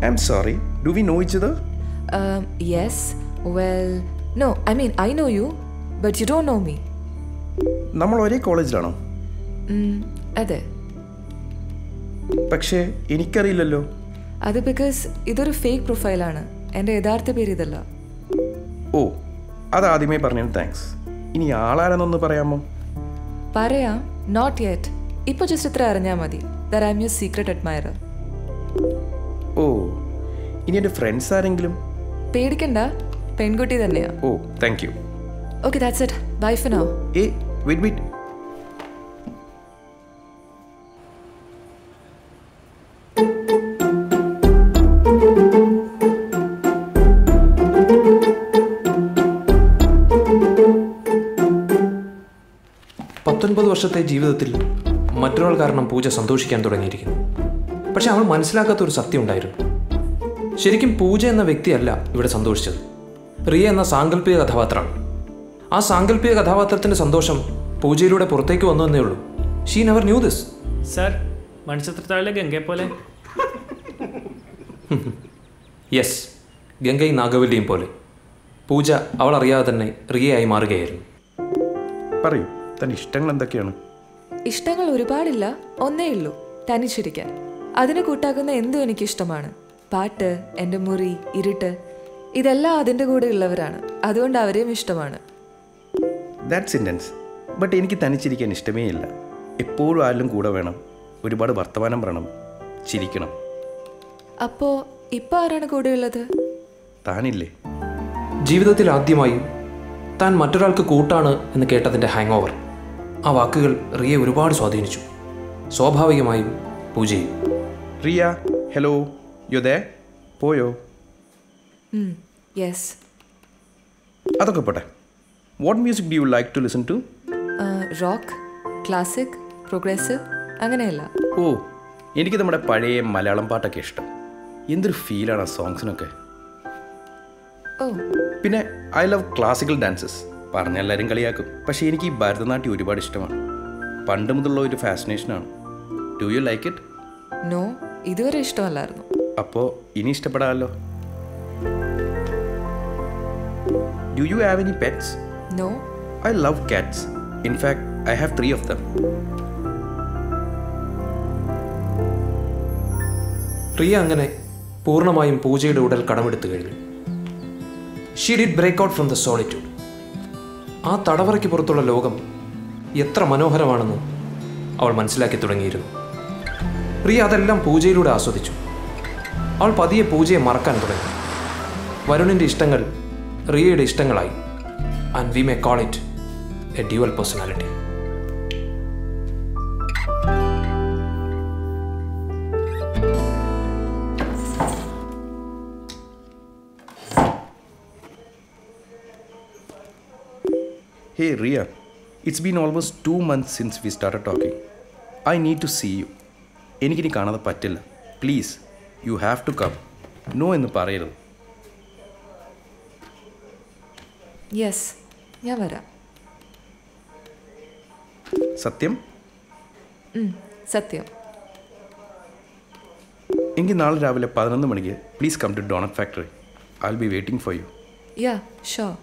I'm sorry. Do we know each other? Yes. Well, no. I mean, I know you, but you don't know me. നമ്മൾ ഒരേ കോളേജിലാണോ? അതെ. പക്ഷേ എനിക്കറിയില്ലല്ലോ. അത് because ഇതൊരു fake പ്രൊഫൈലാണ്. എൻ്റെ യഥാർത്ഥ പേര് ഇതല്ല. ഓ, അതാദ്യമേ പറഞ്ഞതിന് താങ്ക്സ്. ഇനി ആളാരെന്നൊന്ന് പറയാമോ? പറയാം. Not yet. ഇപ്പോൾ ജസ്റ്റ് ഇത്ര അറിഞ്ഞാൽ മതി. That I am your secret admirer. Oh, ഇനി എൻ്റെ ഫ്രണ്ട്സ് ആരെങ്കിലും? പേടിക്കണ്ട, പെൺകുട്ടി തന്നെയാ. Oh, thank you. Okay, that's it. Bye for now. Wait. 19 വർഷത്തെ ജീവിതത്തിൽ മറ്റൊരാൾ കാരണം പൂജ സന്തോഷിക്കാൻ തുടങ്ങിയിരിക്കുന്നു. പക്ഷെ അവൾ മനസ്സിലാക്കാത്തൊരു സത്യം ഉണ്ടായിരുന്നു. ശരിക്കും പൂജ എന്ന വ്യക്തിയല്ല ഇവിടെ സന്തോഷിച്ചത്. റിയ എന്ന സാങ്കല്പിക കഥാപാത്രമാണ്. ആ സാങ്കല്പിക കഥാപാത്രത്തിൻ്റെ സന്തോഷം പൂജയിലൂടെ പുറത്തേക്ക് വന്നു എന്നേ ഉള്ളൂ. She never knew this. Sir, മണിച്ചിത്രത്താഴിലെ ഗംഗയെ പോലെ. യെസ്, ഗംഗയും നാഗവല്ലിയും പോലെ പൂജ അവൾ അറിയാതെ തന്നെ റിയയായി മാറുകയായിരുന്നു. പറയൂ, തൻ്റെ ഇഷ്ടങ്ങൾ എന്തൊക്കെയാണ്? ഇഷ്ടങ്ങൾ ഒരുപാടില്ല, ഒന്നേ ഉള്ളൂ, തനിച്ചിരിക്കാൻ. അതിന് കൂട്ടാക്കുന്ന എന്തും എനിക്കിഷ്ടമാണ്. പാട്ട്, എൻ്റെ മുറി, ഇരുട്ട്, ഇതെല്ലാം അതിൻ്റെ കൂടെ ഉള്ളവരാണ്. അതുകൊണ്ട് അവരെയും ഇഷ്ടമാണ്. That's intense. ബട്ട് എനിക്ക് തനിച്ചിരിക്കാൻ ഇഷ്ടമേ ഇല്ല. എപ്പോഴും ആരിലും കൂടെ വേണം. ഒരുപാട് വർത്തമാനം പറയണം, ചിരിക്കണം. അപ്പോൾ ഇപ്പോൾ ആരാണ് കൂടെയുള്ളത്? താനില്ലേ? ജീവിതത്തിൽ ആദ്യമായി താൻ മറ്റൊരാൾക്ക് കൂട്ടാണ് എന്ന് കേട്ടതിൻ്റെ ഹാങ് ഓവർ. ആ വാക്കുകൾ റിയയെ ഒരുപാട് സ്വാധീനിച്ചു. സ്വാഭാവികമായും പൂജയും. Riya, hello, you there? പോയോ? യെസ്. അതൊക്കെ പോട്ടെ. What music do you like to listen to? Rock, classic, progressive, അങ്ങനെയല്ല. ഓ, എനിക്ക് നമ്മുടെ പഴയ മലയാളം പാട്ടൊക്കെ ഇഷ്ടം. എന്തൊരു ഫീലാണ് ആ സോങ്സിനൊക്കെ. ഓ, പിന്നെ ഐ ലവ് ക്ലാസിക്കൽ ഡാൻസസ്. പറഞ്ഞെല്ലാവരും കളിയാക്കും, പക്ഷേ എനിക്ക് ഈ ഭരതനാട്യം ഒരുപാട് ഇഷ്ടമാണ്. പണ്ട് മുതലുള്ള ഒരു ഫാസിനേഷനാണ്. Do you like it? No, ഇതുവരെ ഇഷ്ടമല്ലായിരുന്നു. അപ്പോൾ ഇനി ഇഷ്ടപ്പെടാമല്ലോ. Do you have any pets? No. I love cats. In fact, I have 3 of them. Riya അങ്ങനെ പൂർണ്ണമായും പൂജയുടെ ഉടൽ കടമെടുത്തു കഴിഞ്ഞു. She did break out from the solitude. ആ തടവറയ്ക്ക് പുറത്തുള്ള ലോകം എത്ര മനോഹരമാണെന്ന് അവൾ മനസ്സിലാക്കി തുടങ്ങിയിരുന്നു. റിയ അതെല്ലാം പൂജയിലൂടെ ആസ്വദിച്ചു. അവൾ പതിയെ പൂജയെ മറക്കാൻ തുടങ്ങി. വരുണിൻ്റെ ഇഷ്ടങ്ങൾ റിയയുടെ ഇഷ്ടങ്ങളായി. And we may call it a dual personality. Hey Riya, it's been almost 2 months since we started talking. I need to see you. എനിക്കിനി കാണാതെ പറ്റില്ല. Please, you have to come. No എന്ന് പറയരുത്. യെസ്, ഞാൻ വരാം. സത്യം? സത്യം. എങ്കിൽ നാളെ രാവിലെ 11 മണിക്ക് please come to donut factory. I will be waiting for you. Yeah, sure.